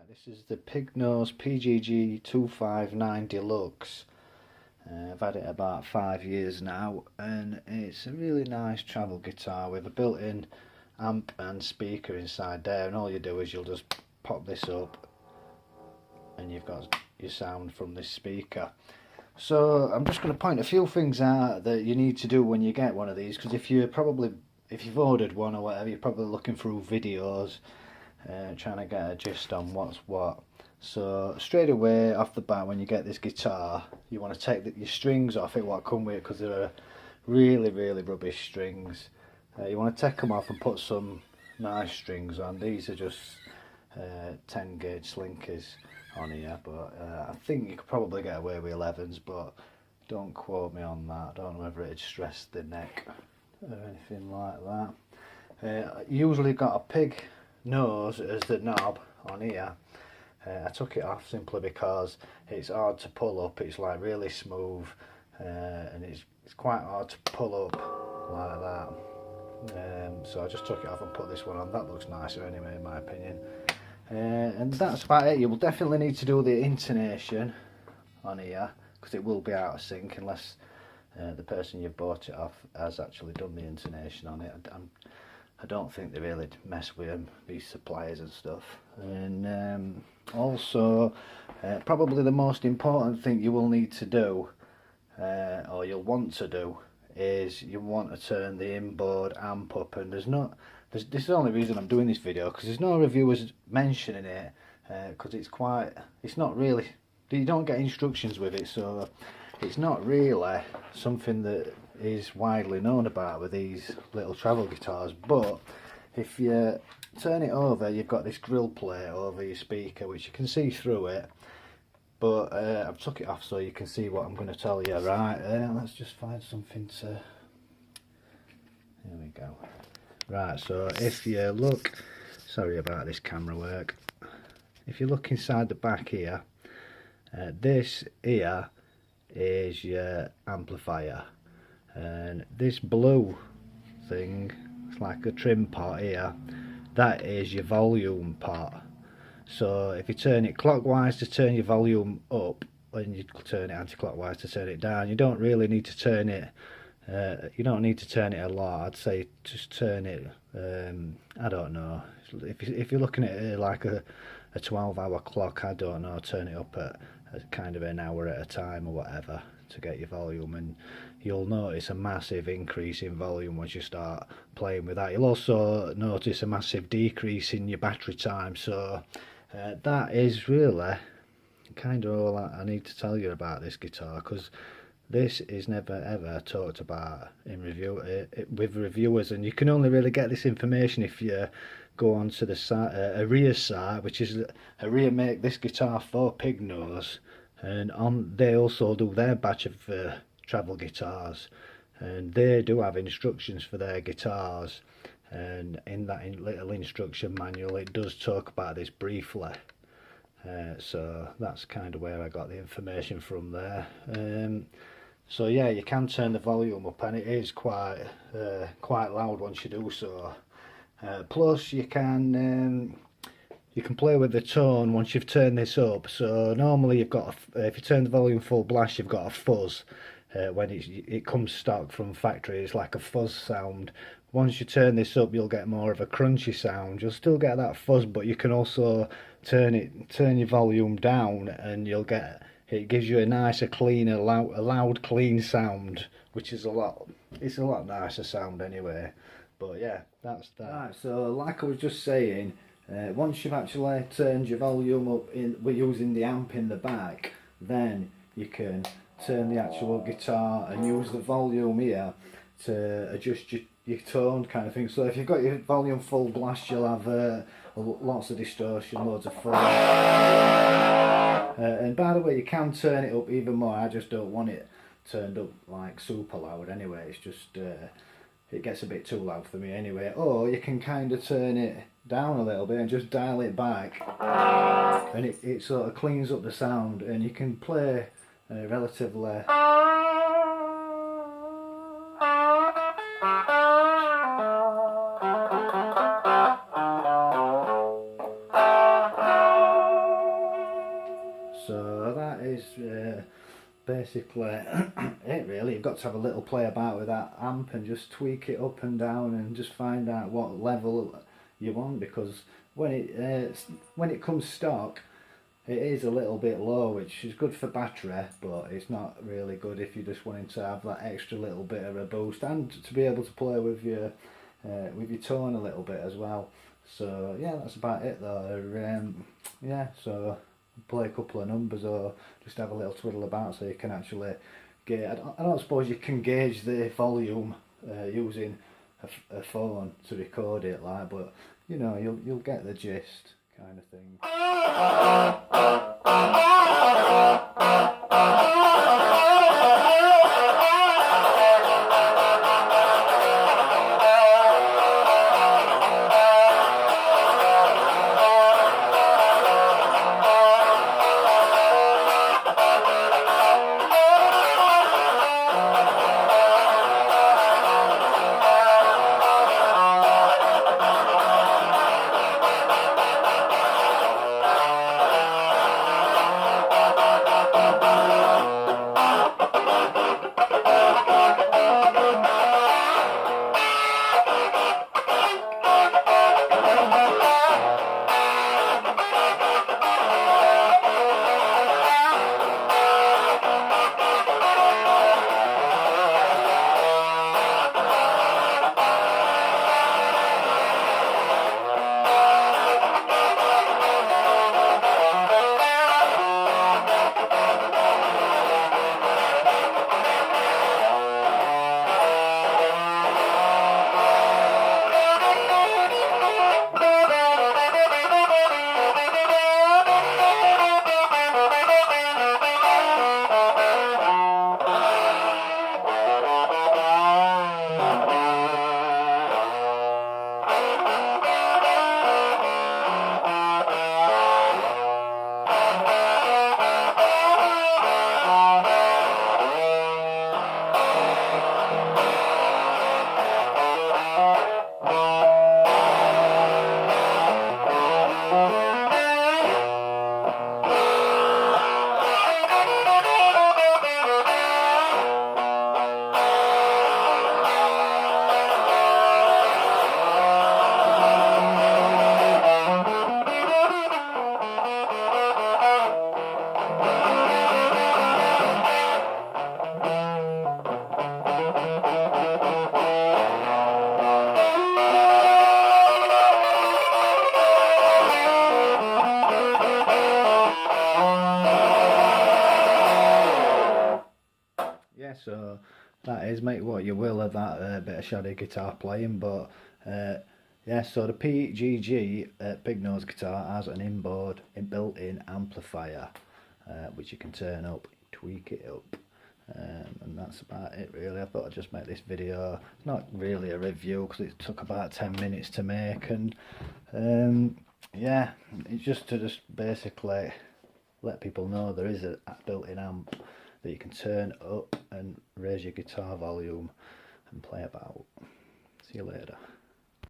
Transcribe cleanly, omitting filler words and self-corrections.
Right, this is the Pignose PGG 259 Deluxe. I've had it about 5 years now, and it's a really nice travel guitar with a built-in amp and speaker inside there, and all you do is you'll just pop this up and you've got your sound from this speaker. So I'm just going to point a few things out that you need to do when you get one of these, because if you've ordered one or whatever, you're probably looking through videos trying to get a gist on what's what. So straight away off the bat, when you get this guitar, you want to take your strings off it, what come with it, because they're really rubbish strings. You want to take them off and put some nice strings on. These are just 10 gauge slinkers on here, but I think you could probably get away with 11s, but don't quote me on that. I don't know whether it'd stress the neck or anything like that. Usually got a pig nose as the knob on here. I took it off simply because it's hard to pull up. It's like really smooth, and it's quite hard to pull up like that. So I just took it off and put this one on. That looks nicer anyway, in my opinion. And that's about it. You will definitely need to do the intonation on here, because it will be out of sync unless the person you've bought it off has actually done the intonation on it. I don't think they really mess with them, these suppliers and stuff. And also, probably the most important thing you will need to do, or you'll want to do, is you want to turn the inboard amp up. And this is the only reason I'm doing this video, because there's no reviewers mentioning it, because it's not really, you don't get instructions with it, so it's not really something that is widely known about with these little travel guitars. But if you turn it over, you've got this grill plate over your speaker which you can see through it, but I've took it off so you can see what I'm going to tell you. Right, let's just find something to, there we go. Right, so if you look, sorry about this camera work, if you look inside the back here, this here is your amplifier, and this blue thing, it's like a trim pot here, that is your volume pot. So if you turn it clockwise to turn your volume up, and you turn it anti-clockwise to turn it down, you don't really need to turn it a lot. I'd say just turn it, I don't know, if you're looking at it like a 12-hour clock, I don't know, turn it up at kind of an hour at a time or whatever to get your volume, and you'll notice a massive increase in volume once you start playing with that. You'll also notice a massive decrease in your battery time. So that is really kind of all I need to tell you about this guitar, because this is never ever talked about in with reviewers, and you can only really get this information if you go on to the site, Aria site, which is Aria make this guitar for Pignose, and they also do their batch of travel guitars, and they do have instructions for their guitars, and in that little instruction manual it does talk about this briefly. So that's kind of where I got the information from there. So yeah, you can turn the volume up, and it is quite loud once you do so. Plus you can play with the tone once you've turned this up. So normally you've got if you turn the volume full blast, you've got a fuzz. When it comes stock from factory, it's like a fuzz sound. Once you turn this up, you'll get more of a crunchy sound. You'll still get that fuzz, but you can also turn your volume down, and it gives you a nicer, cleaner, loud, clean sound, which is it's a lot nicer sound anyway. But yeah, that's that. Right, so like I was just saying, once you've actually turned your volume up we're using the amp in the back, then you can turn the actual guitar and use the volume here to adjust your tone kind of thing. So if you've got your volume full blast, you'll have lots of distortion, loads of fuzz. And by the way, you can turn it up even more. I just don't want it turned up like super loud anyway. It's just it gets a bit too loud for me anyway. Or you can kind of turn it down a little bit and just dial it back, and it sort of cleans up the sound, and you can play relatively is basically it really. You've got to have a little play about with that amp and just tweak it up and down and just find out what level you want, because when it comes stock it is a little bit low, which is good for battery, but it's not really good if you're just wanting to have that extra little bit of a boost and to be able to play with your tone a little bit as well. So yeah, that's about it though. Yeah, so play a couple of numbers or just have a little twiddle about so you can actually get. I don't suppose you can gauge the volume using a phone to record it, like, but you know, you'll get the gist, kind of thing. So that is, make what you will of that bit of shoddy guitar playing, but yeah, so the PGG Pignose guitar has an inboard built-in amplifier, which you can turn up, tweak it up, and that's about it really. I thought I'd just make this video, not really a review because it took about 10 minutes to make, and yeah, it's just to basically let people know there is a built-in amp that you can turn up and raise your guitar volume and play about. See you later.